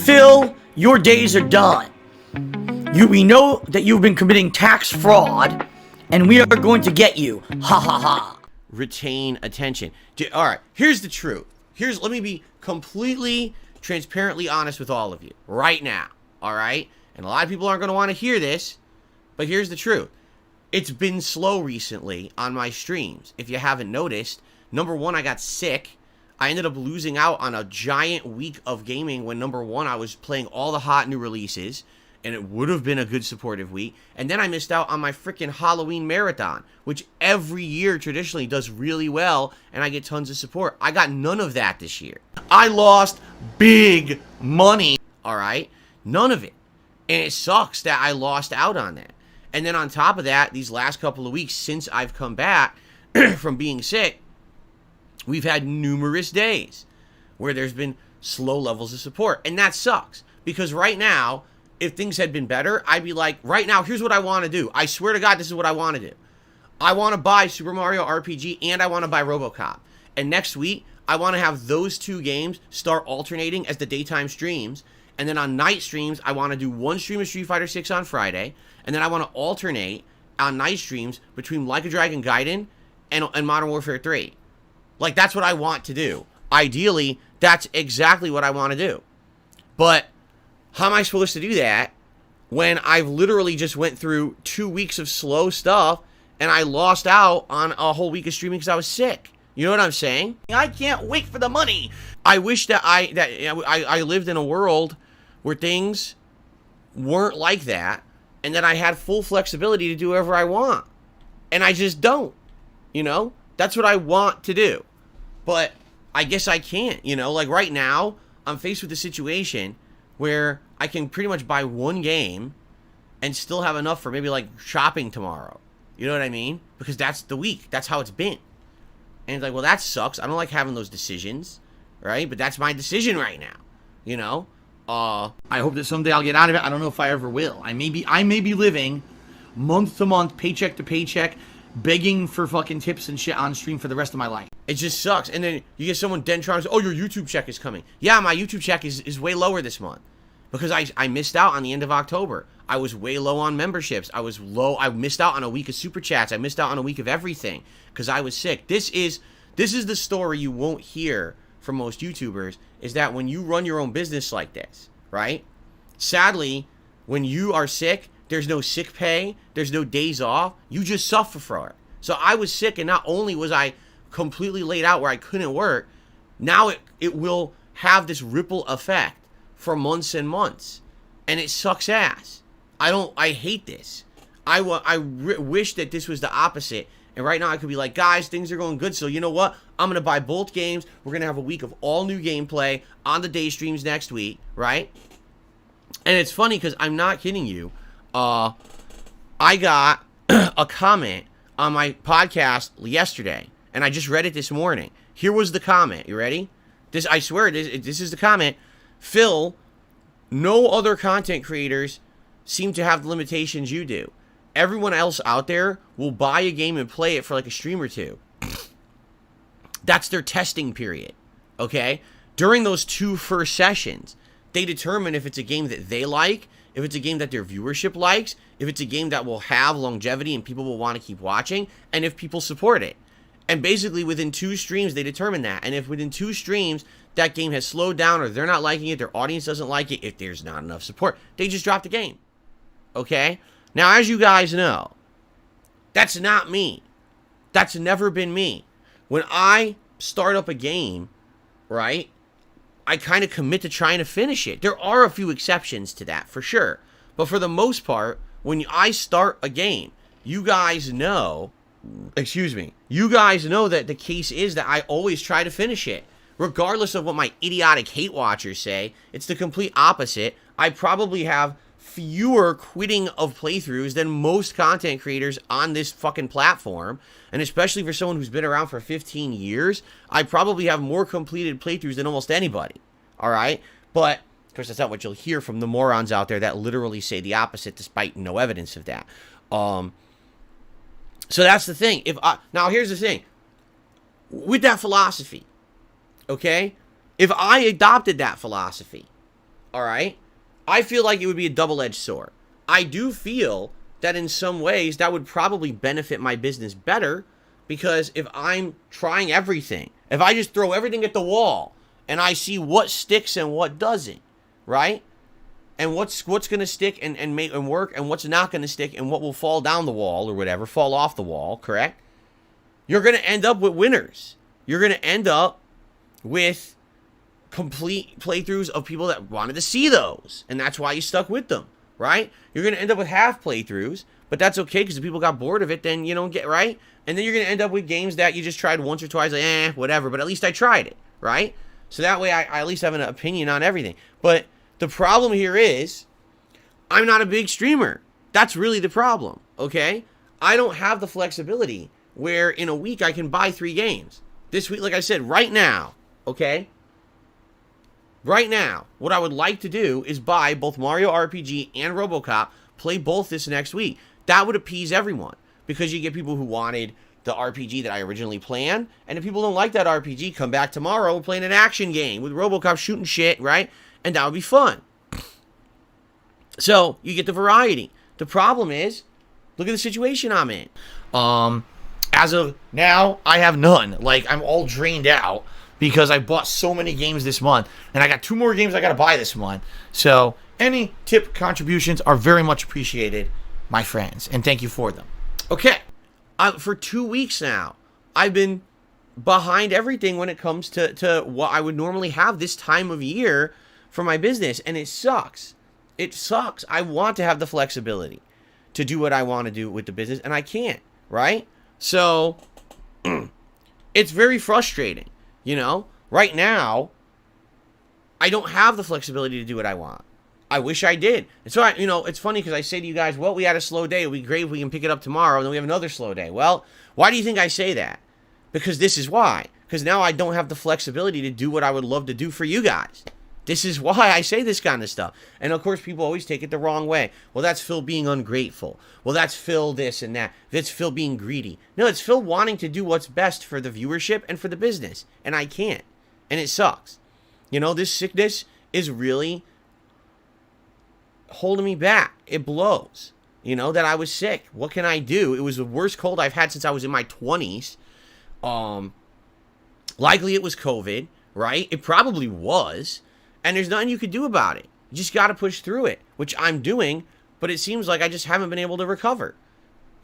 Phil, your days are done. We know that you've been committing tax fraud, and we are going to get you. Ha ha ha. Retain attention. All right, here's the truth. Let me be completely transparently honest with all of you right now. All right? And a lot of people aren't going to want to hear this, but here's the truth. It's been slow recently on my streams. If you haven't noticed, number one, I got sick. I ended up losing out on a giant week of gaming when, number one, I was playing all the hot new releases, and it would have been a good supportive week. And then I missed out on my freaking Halloween marathon, which every year traditionally does really well, and I get tons of support. I got none of that this year. I lost big money, all right? None of it. And it sucks that I lost out on that. And then on top of that, these last couple of weeks since I've come back from being sick, we've had numerous days where there's been slow levels of support. And that sucks. Because right now, if things had been better, I'd be like, right now, here's what I want to do. I swear to God, this is what I want to do. I want to buy Super Mario RPG and I want to buy RoboCop. And next week, I want to have those two games start alternating as the daytime streams. And then on night streams, I want to do one stream of Street Fighter 6 on Friday. And then I want to alternate on night streams between Like a Dragon Gaiden and Modern Warfare 3. Like, that's what I want to do. Ideally, that's exactly what I want to do. But how am I supposed to do that when I've literally just went through 2 weeks of slow stuff and I lost out on a whole week of streaming because I was sick? You know what I'm saying? I can't wait for the money. I wish that I lived in a world where things weren't like that and that I had full flexibility to do whatever I want. And I just don't, you know? That's what I want to do. But I guess I can't, you know? Like right now, I'm faced with a situation where I can pretty much buy one game and still have enough for maybe like shopping tomorrow. You know what I mean? Because that's the week. That's how it's been. And it's like, well, that sucks. I don't like having those decisions, right? But that's my decision right now, you know? I hope that someday I'll get out of it. I don't know if I ever will. I may be living month to month, paycheck to paycheck, begging for fucking tips and shit on stream for the rest of my life. It just sucks. And then you get someone dead trying to say, oh, your YouTube check is coming. Yeah, my YouTube check is way lower this month because I missed out on the end of October. I was way low on memberships. I was low. I missed out on a week of super chats. I missed out on a week of everything because I was sick. This is the story you won't hear from most YouTubers, is that when you run your own business like this, right? Sadly, when you are sick, there's no sick pay, there's no days off, you just suffer for it. So I was sick, and not only was I completely laid out where I couldn't work, now it will have this ripple effect for months and months. And it sucks ass. I hate this. I wish that this was the opposite. And right now I could be like, guys, things are going good. So you know what? I'm going to buy both games. We're going to have a week of all new gameplay on the day streams next week, right? And it's funny because I'm not kidding you. I got a comment on my podcast yesterday, and I just read it this morning. Here was the comment. You ready? I swear, this is the comment. Phil, no other content creators seem to have the limitations you do. Everyone else out there will buy a game and play it for like a stream or two. That's their testing period, okay? During those two first sessions, they determine if it's a game that they like, if it's a game that their viewership likes, if it's a game that will have longevity and people will want to keep watching, and if people support it. And basically within 2 streams, they determine that. And if within 2 streams, that game has slowed down or they're not liking it, their audience doesn't like it, if there's not enough support, they just drop the game, okay? Now, as you guys know, that's not me. That's never been me. When I start up a game, right, I kind of commit to trying to finish it. There are a few exceptions to that, for sure. But for the most part, when I start a game, you guys know that the case is that I always try to finish it. Regardless of what my idiotic hate watchers say, it's the complete opposite. I probably have fewer quitting of playthroughs than most content creators on this fucking platform, and especially for someone who's been around for 15 years, I probably have more completed playthroughs than almost anybody, alright? But, of course, that's not what you'll hear from the morons out there that literally say the opposite despite no evidence of that. So that's the thing. Now, here's the thing. With that philosophy, okay, if I adopted that philosophy, all right, I feel like it would be a double-edged sword. I do feel that in some ways that would probably benefit my business better, because if I'm trying everything, if I just throw everything at the wall and I see what sticks and what doesn't, right? And what's going to stick and make and work, and what's not going to stick, and what will fall down the wall or whatever, fall off the wall, correct? You're going to end up with winners. You're going to end up with complete playthroughs of people that wanted to see those, and that's why you stuck with them, right? You're going to end up with half playthroughs, but that's okay, because if people got bored of it, then you don't get, right? And then you're going to end up with games that you just tried once or twice, like, whatever, but at least I tried it, right? So that way I at least have an opinion on everything. But the problem here is, I'm not a big streamer. That's really the problem, okay? I don't have the flexibility where in a week I can buy 3 games. This week, like I said, right now, okay? Right now, what I would like to do is buy both Mario RPG and RoboCop, play both this next week. That would appease everyone, because you get people who wanted the RPG that I originally planned, and if people don't like that RPG, come back tomorrow and play an action game with RoboCop shooting shit, right? And that would be fun. So, you get the variety. The problem is, look at the situation I'm in. As of now, I have none. Like, I'm all drained out because I bought so many games this month, and I got 2 more games I gotta buy this month. So, any tip contributions are very much appreciated, my friends, and thank you for them. Okay, for 2 weeks now, I've been behind everything when it comes to what I would normally have this time of year for my business, and it sucks. It sucks. I want to have the flexibility to do what I want to do with the business, and I can't, right? So, it's very frustrating, you know? Right now, I don't have the flexibility to do what I want. I wish I did. And so, it's funny because I say to you guys, well, we had a slow day. It would be great if we can pick it up tomorrow, and then we have another slow day. Well, why do you think I say that? Because this is why. Because now I don't have the flexibility to do what I would love to do for you guys. This is why I say this kind of stuff. And of course, people always take it the wrong way. Well, that's Phil being ungrateful. Well, that's Phil this and that. That's Phil being greedy. No, it's Phil wanting to do what's best for the viewership and for the business. And I can't. And it sucks. This sickness is really holding me back. It blows. That I was sick. What can I do? It was the worst cold I've had since I was in my 20s. Likely it was COVID, right? It probably was. And there's nothing you could do about it. You just got to push through it, which I'm doing, but it seems like I just haven't been able to recover,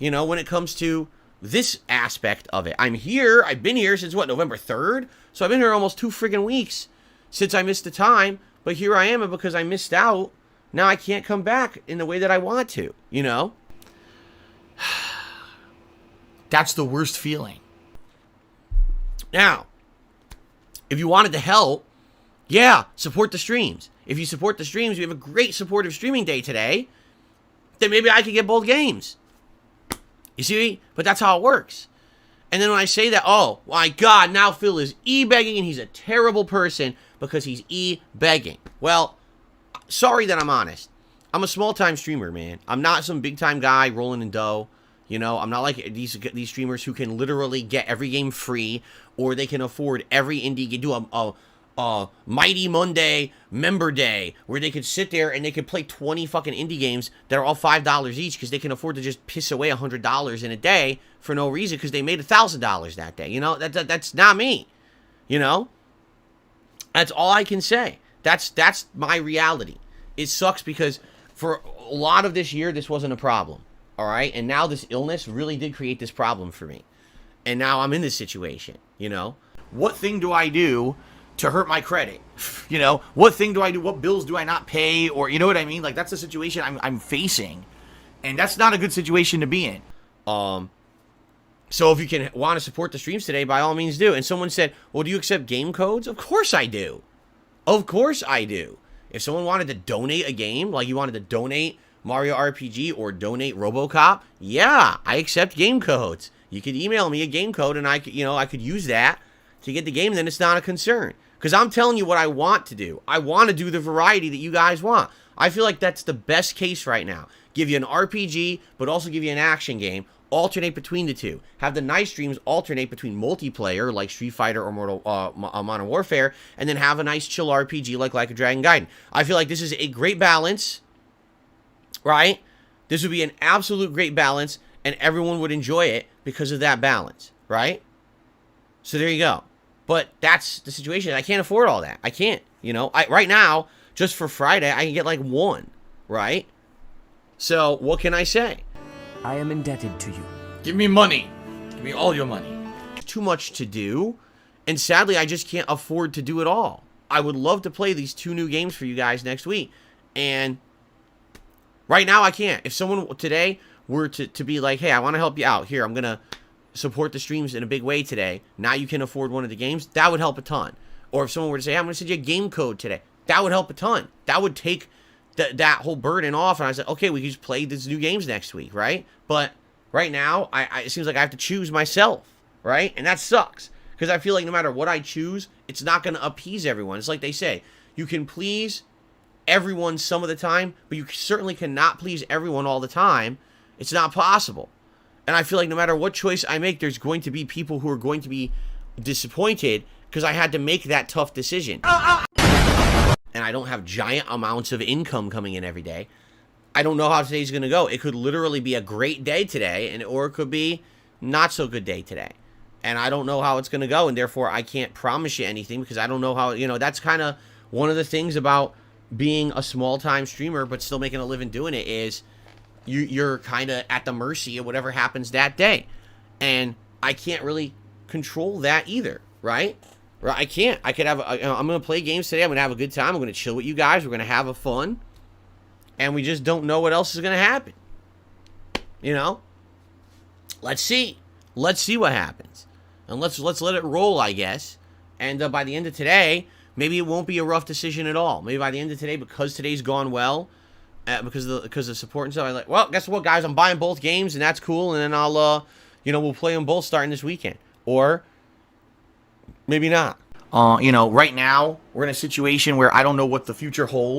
when it comes to this aspect of it. I'm here. I've been here since, November 3rd? So I've been here almost 2 friggin' weeks since I missed the time, but here I am, and because I missed out, now I can't come back in the way that I want to, That's the worst feeling. Now, if you wanted to help, yeah, support the streams. If you support the streams, we have a great supportive streaming day today, then maybe I could get both games. You see? But that's how it works. And then when I say that, oh, my God, now Phil is e-begging and he's a terrible person because he's e-begging. Well, sorry that I'm honest. I'm a small-time streamer, man. I'm not some big-time guy rolling in dough. I'm not like these streamers who can literally get every game free, or they can afford every indie game, do a Mighty Monday member day where they could sit there and they could play 20 fucking indie games that are all $5 each because they can afford to just piss away $100 in a day for no reason because they made $1,000 that day. That's not me. That's all I can say. That's my reality. It sucks because for a lot of this year, this wasn't a problem. All right. And now this illness really did create this problem for me. And now I'm in this situation, What thing do I do to hurt my credit? What thing do I do? What bills do I not pay? Or, you know what I mean? Like, that's the situation I'm facing. And that's not a good situation to be in. So if you want to support the streams today, by all means do. And someone said, well, do you accept game codes? Of course I do. Of course I do. If someone wanted to donate a game, like you wanted to donate Mario RPG or donate RoboCop, yeah, I accept game codes. You could email me a game code and I could use that to get the game, and then it's not a concern. Because I'm telling you what I want to do. I want to do the variety that you guys want. I feel like that's the best case right now. Give you an RPG, but also give you an action game, alternate between the two. Have the night streams alternate between multiplayer, like Street Fighter or Modern Warfare, and then have a nice chill RPG like a Dragon Gaiden. I feel like this is a great balance, right? This would be an absolute great balance, and everyone would enjoy it because of that balance, right? So there you go. But that's the situation. I can't afford all that. I can't, you know. Right now, just for Friday, I can get like one, right? So what can I say? I am indebted to you. Give me money. Give me all your money. Too much to do, and sadly, I just can't afford to do it all. I would love to play these 2 new games for you guys next week, and right now I can't. If someone today were to be like, hey, I want to help you out. Here, I'm going to support the streams in a big way today. Now you can afford one of the games. That would help a ton. Or if someone were to say, hey, I'm going to send you a game code today. That would help a ton. That would take that whole burden off, and I said, okay, we can just play these new games next week, right? But right now, it seems like I have to choose myself, right? And that sucks, because I feel like no matter what I choose, it's not going to appease everyone. It's like they say, you can please everyone some of the time, but you certainly cannot please everyone all the time. It's not possible. And I feel like no matter what choice I make, there's going to be people who are going to be disappointed because I had to make that tough decision. And I don't have giant amounts of income coming in every day. I don't know how today's going to go. It could literally be a great day today, or it could be not so good day today. And I don't know how it's going to go, and therefore I can't promise you anything because I don't know how, that's kind of one of the things about being a small-time streamer but still making a living doing it is you're kind of at the mercy of whatever happens that day. And I can't really control that either, right? I can't. I could have, I'm going to play games today. I'm going to have a good time. I'm going to chill with you guys. We're going to have a fun. And we just don't know what else is going to happen. Let's see. Let's see what happens. And let's let it roll, I guess. And by the end of today, maybe it won't be a rough decision at all. Maybe by the end of today, because today's gone well, because of support and stuff, I'm like, well, guess what, guys? I'm buying both games, and that's cool. And then I'll, we'll play them both starting this weekend. Or maybe not. Right now, we're in a situation where I don't know what the future holds.